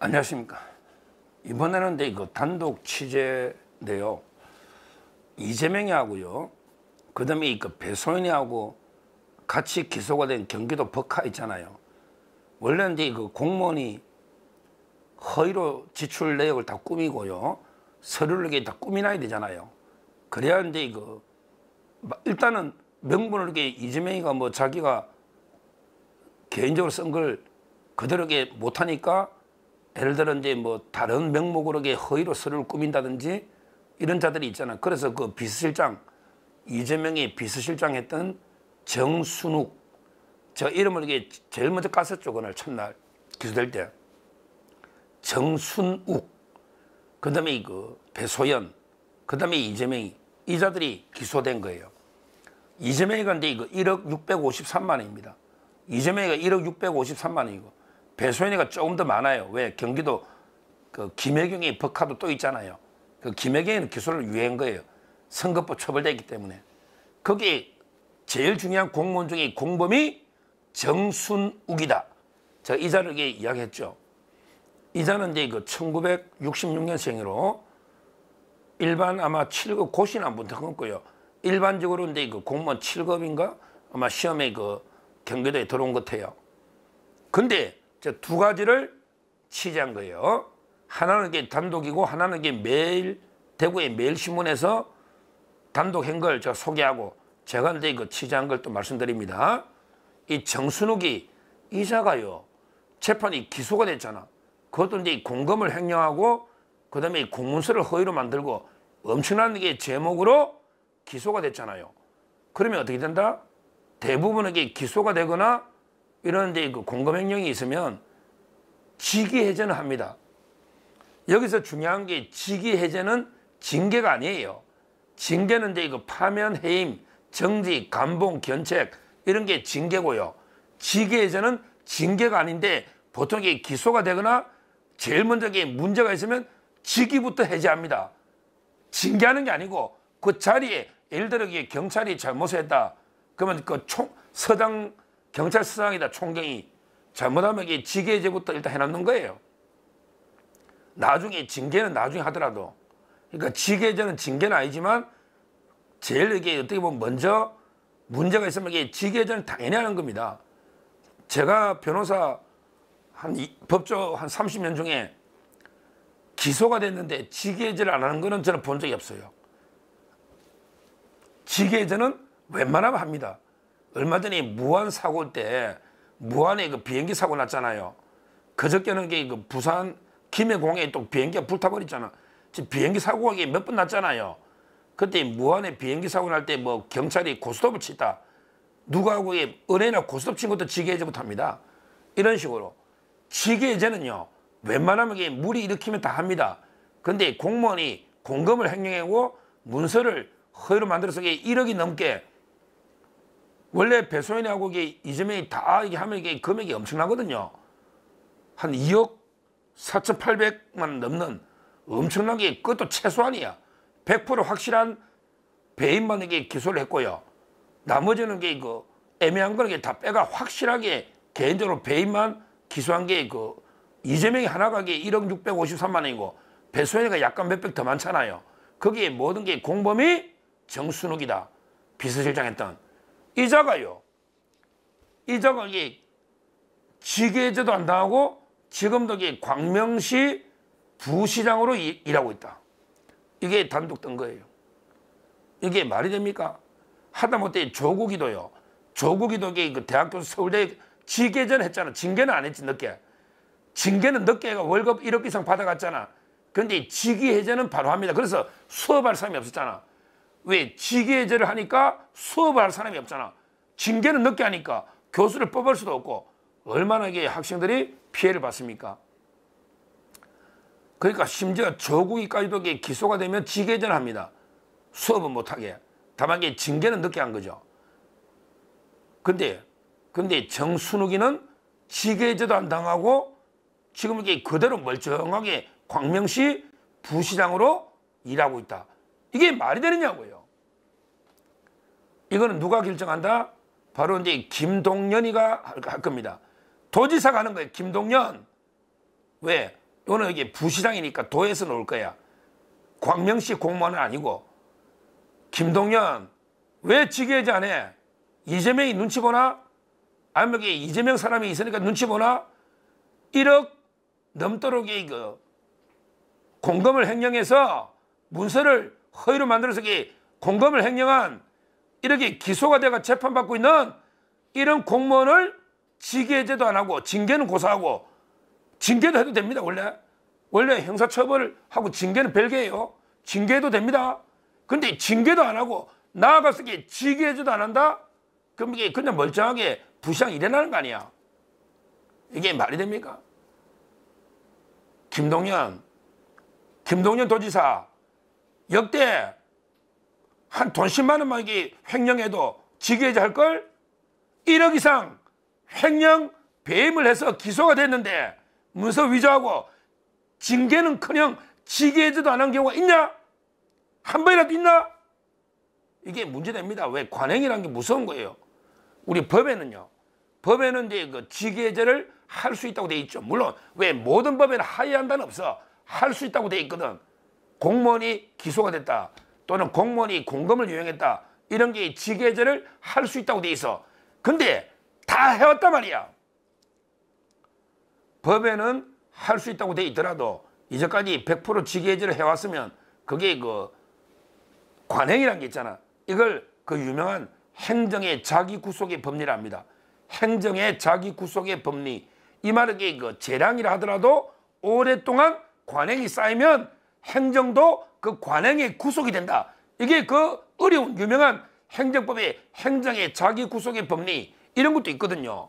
안녕하십니까. 이번에는 이거 단독 취재인데요. 이재명이하고요. 그 다음에 그 배소연이하고 같이 기소가 된 경기도 버카 있잖아요. 원래는 그 공무원이 허위로 지출 내역을 다 꾸미고요. 서류를 이렇게 다 꾸미놔야 되잖아요. 그래야 일단은 명분을 이렇게 이재명이가 자기가 개인적으로 쓴 걸 그대로 이렇게 못하니까 예를 들어 다른 명목으로 허위로 서류를 꾸민다든지 이런 자들이 있잖아요. 그래서 그 비서실장, 이재명이 비서실장 했던 정순욱, 저 이름을 이게 제일 먼저 깠었죠. 그날 첫날 기소될 때. 정순욱, 그 다음에 배소연, 그 다음에 이재명이, 이 자들이 기소된 거예요. 이재명이 근데 1억 653만 원입니다. 이재명이가 1억 653만 원이고, 배소연이가 조금 더 많아요. 왜? 경기도 김혜경이 버카도 또 있잖아요. 김혜경이는 기소를 유예한 거예요. 선거법 처벌됐기 때문에. 거기 제일 중요한 공무원 중에 공범이 정순욱이다. 제가 이 자를 이야기했죠. 이 자는 1966년생으로 일반 아마 7급 고시는 안 붙었고요. 일반적으로 공무원 7급인가 아마 시험에 경기도에 들어온 것 같아요. 근데 두 가지를 취재한 거예요. 하나는 단독이고 하나는 매일 대구의 매일신문에서 단독한 걸 제가 소개하고 제가 취재한 걸 또 말씀드립니다. 이 정순욱이 이자가요 재판이 기소가 됐잖아. 그것도 공금을 횡령하고 그 다음에 공문서를 허위로 만들고 엄청난 제목으로 기소가 됐잖아요. 그러면 어떻게 된다? 대부분은 기소가 되거나 이런데 공금 횡령이 있으면 직위해제는 합니다. 여기서 중요한 게 직위해제는 징계가 아니에요. 징계는 파면, 해임, 정지, 감봉, 견책 이런 게 징계고요. 직위해제는 징계가 아닌데 보통 기소가 되거나 제일 먼저 문제가 있으면 직위부터 해제합니다. 징계하는 게 아니고 그 자리에 예를 들어 경찰이 잘못했다. 그러면 서장 경찰서장이다 총경이 잘못하면 직위해제부터 일단 해놓는 거예요. 나중에 징계는 나중에 하더라도. 그러니까 직위해제는 징계는 아니지만 제일 어떻게 보면 먼저 문제가 있으면 직위해제는 당연히 하는 겁니다. 제가 변호사 법조 한 30년 중에 기소가 됐는데 직위해제를 안 하는 거는 저는 본 적이 없어요. 직위해제는 웬만하면 합니다. 얼마 전에 무안 사고 때 무안에 비행기 사고 났잖아요. 그저께는 부산 김해공항에 또 비행기가 불타버렸잖아. 지금 비행기 사고가 몇 번 났잖아요. 그때 무안에 비행기 사고 날 때 경찰이 고스톱을 치다. 누구하고 은혜나 고스톱 친 것도 직위해제 못합니다. 이런 식으로. 직위해제는요. 웬만하면 무리 일으키면 다 합니다. 근데 공무원이 공금을 횡령하고 문서를 허위로 만들어서 1억이 넘게 원래 배소연이하고 이재명이 다 하면 금액이 엄청나거든요. 한 2억 4,800만 넘는 엄청나게 그것도 최소한이야. 100% 확실한 배임만 기소를 했고요. 나머지는 애매한 거는 다 빼가 확실하게 개인적으로 배임만 기소한 게 이재명이 하나가 1억 653만 원이고 배소연이가 약간 몇백 더 많잖아요. 거기에 모든 게 공범이 정순욱이다. 비서실장 했던. 이자가 직위해제도 안 당하고 지금도 광명시 부시장으로 일하고 있다. 이게 단독 뜬 거예요. 이게 말이 됩니까? 하다못해 조국이도요. 조국이도 대학교 서울대 직위해제는 했잖아. 징계는 안 했지 늦게. 징계는 늦게 월급 1억 이상 받아갔잖아. 그런데 직위해제는 바로 합니다. 그래서 수업할 사람이 없었잖아. 왜? 직위해제를 하니까 수업할 사람이 없잖아. 징계는 늦게 하니까 교수를 뽑을 수도 없고 얼마나 학생들이 피해를 받습니까? 그러니까 심지어 조국이까지도 기소가 되면 직위해제를 합니다. 수업은 못하게. 다만 징계는 늦게 한 거죠. 근데 정순욱이는 직위해제도 안 당하고 지금 그대로 멀쩡하게 광명시 부시장으로 일하고 있다. 이게 말이 되느냐고요. 이거는 누가 결정한다? 바로 김동연이가 할 겁니다. 도지사가 하는 거예요. 김동연. 왜? 또는 이게 부시장이니까 도에서 놓을 거야. 광명시 공무원은 아니고. 김동연 왜 직위해제 안 해? 이재명이 눈치 보나? 아니면 이재명 사람이 있으니까 눈치 보나? 1억 넘도록 공금을 횡령해서 문서를 허위로 만들어서 공금을 횡령한 이렇게 기소가 돼가 재판받고 있는 이런 공무원을 직위해제도 안 하고 징계는 고사하고 징계도 해도 됩니다. 원래 형사처벌을 하고 징계는 별개예요. 징계해도 됩니다. 근데 징계도 안 하고 나아가서 직위해제도 안 한다? 그럼 이게 그냥 멀쩡하게 부시장 일어나는 거 아니야. 이게 말이 됩니까? 김동연 도지사 역대 한 돈 10만 원만 이게 횡령해도 직위해제 할 걸? 1억 이상 횡령 배임을 해서 기소가 됐는데 문서 위조하고 징계는커녕 직위해제도 안 한 경우가 있냐? 한 번이라도 있나? 이게 문제됩니다. 왜? 관행이라는 게 무서운 거예요. 우리 법에는 이제 그 직위해제를 할 수 있다고 돼 있죠. 물론 왜 모든 법에는 하회한다는 없어. 할 수 있다고 돼 있거든. 공무원이 기소가 됐다. 또는 공무원이 공금을 유용했다. 이런 게 직위해제를 할 수 있다고 돼 있어. 근데 다 해왔단 말이야. 법에는 할 수 있다고 돼 있더라도 이제까지 100% 직위해제를 해왔으면 그게 그 관행이라는 게 있잖아. 이걸 그 유명한 행정의 자기구속의 법리랍니다. 행정의 자기구속의 법리. 이 말은 그 재량이라 하더라도 오랫동안 관행이 쌓이면 행정도 그 관행의 구속이 된다. 이게 그 어려운 유명한 행정법의 행정의 자기구속의 법리 이런 것도 있거든요.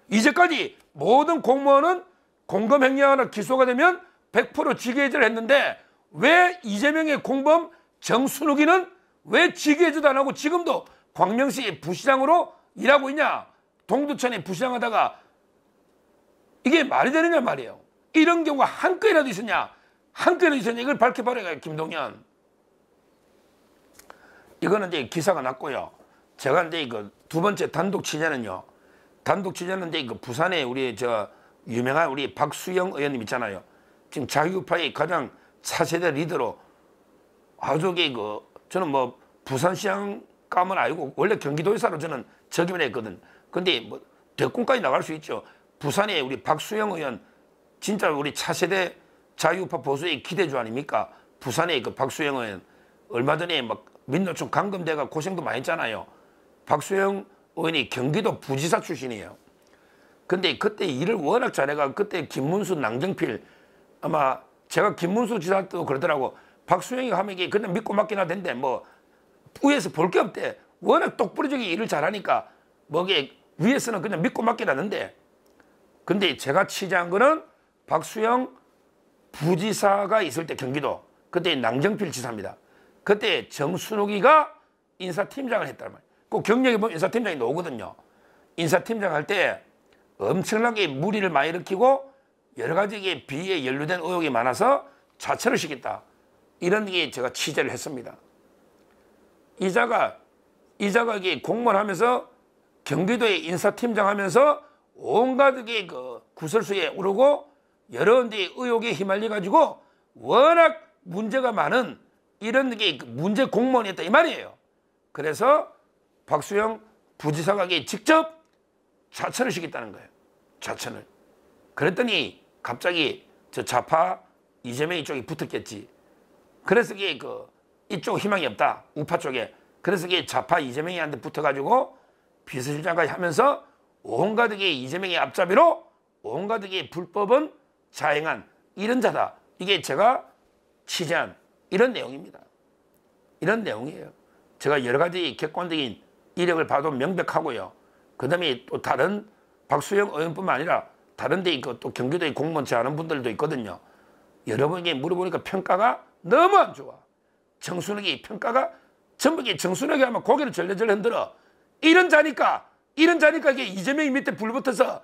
이제까지 모든 공무원은 공금 횡령하나 기소가 되면 100% 직위해제를 했는데 왜 이재명의 공범 정순욱이는 왜 직위해제도 안 하고 지금도 광명시 부시장으로 일하고 있냐? 동두천에 부시장 하다가 이게 말이 되느냐 말이에요. 이런 경우가 한 건이라도 있었냐? 한 건이라도 있었냐? 이걸 밝혀버려요, 김동연. 이거는 이제 기사가 났고요. 제가 이제 그 두 번째 단독 취재는요. 이제 그 부산에 우리 유명한 우리 박수영 의원님 있잖아요. 지금 자유파의 가장 차세대 리더로 아주 저는 뭐 부산시장감은 아니고 원래 경기도의사로 저는 적임을 했거든. 근데 뭐 대권까지 나갈 수 있죠. 부산에 우리 박수영 의원 진짜 우리 차세대 자유파 보수의 기대주 아닙니까? 부산에 그 박수영 의원 얼마 전에 막 민노총 감금돼가 고생도 많이 했잖아요. 박수영 의원이 경기도 부지사 출신이에요. 근데 그때 일을 워낙 잘해가 그때 김문수, 낭정필 아마 제가 김문수 지사 때도 그러더라고. 박수영이 하면 이게 그냥 믿고 맡기나 된대. 뭐 위에서 볼 게 없대. 워낙 똑부러지게 일을 잘하니까 뭐 이게 위에서는 그냥 믿고 맡기라는데. 근데 제가 취재한 거는 박수영 부지사가 있을 때 경기도 그때 낭정필 지사입니다. 그때 정순욱이가 인사팀장을 했단 말이에요. 꼭 경력에 보면 인사팀장이 나오거든요. 인사팀장 할 때 엄청나게 물의를 많이 일으키고 여러 가지 비위에 연루된 의혹이 많아서 자처를 시켰다. 이런 게 제가 취재를 했습니다. 이자가 이게 공무원 하면서 경기도의 인사팀장 하면서 온갖 그 구설수에 오르고 여러 데 의혹에 휘말려 가지고 워낙 문제가 많은 이런 게 문제 공무원이었다 이 말이에요. 그래서 박수영 부지사가 직접 자처를 시켰다는 거예요. 자처를. 그랬더니 갑자기 저 좌파 이재명 쪽이 붙었겠지. 그래서 이게 이쪽 희망이 없다. 우파 쪽에. 그래서 이게 좌파 이재명이한테 붙어가지고 비서실장까지 하면서 온갖 게 이재명의 앞잡이로 온갖 게 불법은 자행한 이런 자다. 이게 제가 취재한 이런 내용입니다. 이런 내용이에요. 제가 여러 가지 객관적인 이력을 봐도 명백하고요. 그 다음에 또 다른 박수영 의원뿐만 아니라 다른 데 있고 또 경기도에 공무원 제하는 분들도 있거든요. 여러분에게 물어보니까 평가가 너무 안 좋아. 정순욱이 평가가 전부 정순욱이 하면 고개를 절레절레 흔들어. 이런 자니까 이게 이재명이 밑에 불붙어서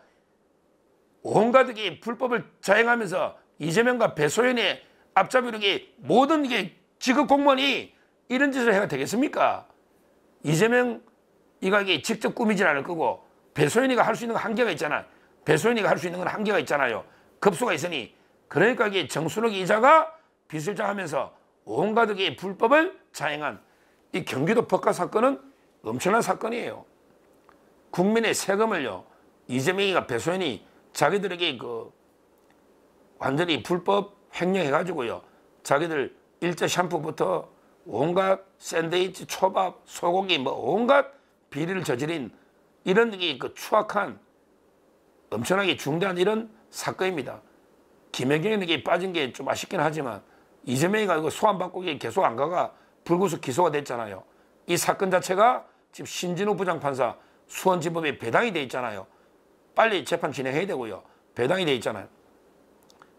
온갖 게 불법을 자행하면서 이재명과 배소연의 앞잡이로 모든 게 직업 공무원이 이런 짓을 해야 되겠습니까? 이재명 이가 직접 꾸미진 않을 거고 배소연이가 할 수 있는 건 한계가 있잖아. 배소연이가 할 수 있는 건 한계가 있잖아요. 급수가 있으니 그러니까 이게 정순옥 이자가 비서실장 하면서 온갖 게 불법을 자행한 이 경기도 법과 사건은 엄청난 사건이에요. 국민의 세금을요, 이재명이가 배소연이 자기들에게 그 완전히 불법 횡령해가지고요, 자기들 일제 샴푸부터 온갖 샌드위치, 초밥, 소고기 뭐 온갖 비리를 저지른 이런 그 추악한 엄청나게 중대한 이런 사건입니다. 김혜경에게 빠진 게 좀 아쉽긴 하지만 이재명이가 이거 소환받고 계속 안 가가 불구속 기소가 됐잖아요. 이 사건 자체가 지금 신진우 부장판사 수원지법에 배당이 돼 있잖아요. 빨리 재판 진행해야 되고요. 배당이 돼 있잖아요.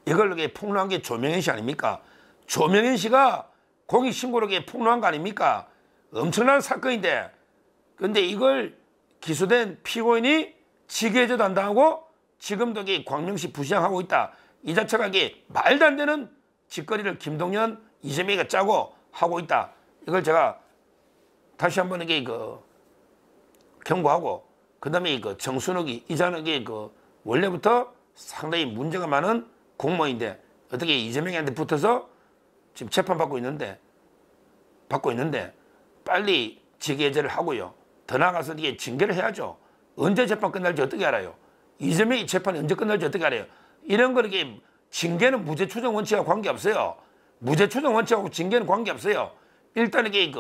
이걸 폭로한 게 조명현 씨 아닙니까? 조명현 씨가 공익신고로 폭로한 거 아닙니까? 엄청난 사건인데, 근데 이걸 기소된 피고인이 직위해제도 안 당하고 지금도 광명시 부시장하고 있다. 이 자체가 이게 말도 안 되는 짓거리를 김동연, 이재명이가 짜고 하고 있다. 이걸 제가 다시 한번 이게 경고하고, 그 다음에 정순옥이 이자는 원래부터 상당히 문제가 많은 공무원인데 어떻게 이재명한테 붙어서 지금 재판받고 있는데 빨리 직위해제를 하고요. 더 나아가서 이게 징계를 해야죠. 언제 재판 끝날지 어떻게 알아요? 이재명이 재판이 언제 끝날지 어떻게 알아요? 이런 거 이렇게 징계는 무죄 추정 원칙하고 관계없어요. 무죄 추정 원칙하고 징계는 관계없어요. 일단 이게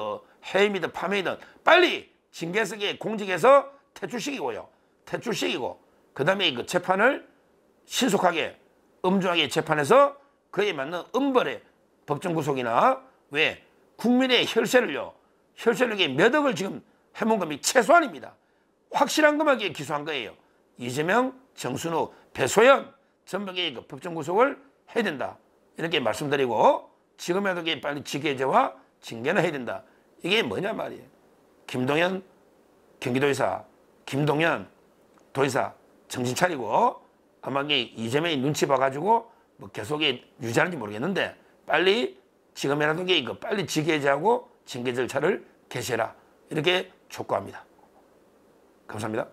해임이든 파면이든 빨리 징계에서 공직에서 퇴출시키고요. 퇴출시키고 그 다음에 재판을 신속하게 엄중하게 재판해서 그에 맞는 엄벌의 법정 구속이나 왜 국민의 혈세를 몇 억을 지금 해먹은 겁니다. 최소한입니다. 확실한 것만 기소한 거예요. 이재명, 정순우, 배소연 전부의 법정 구속을 해야 된다. 이렇게 말씀드리고 지금이라도 빨리 직위해제와 징계는 해야 된다. 이게 뭐냐 말이에요. 김동연 경기도지사, 김동연 도지사 정신 차리고 아마 이재명이 눈치 봐가지고 뭐 계속 유지하는지 모르겠는데 빨리 지금이라도 빨리 직위해제하고 징계 절차를 개시해라. 이렇게 촉구합니다. 감사합니다.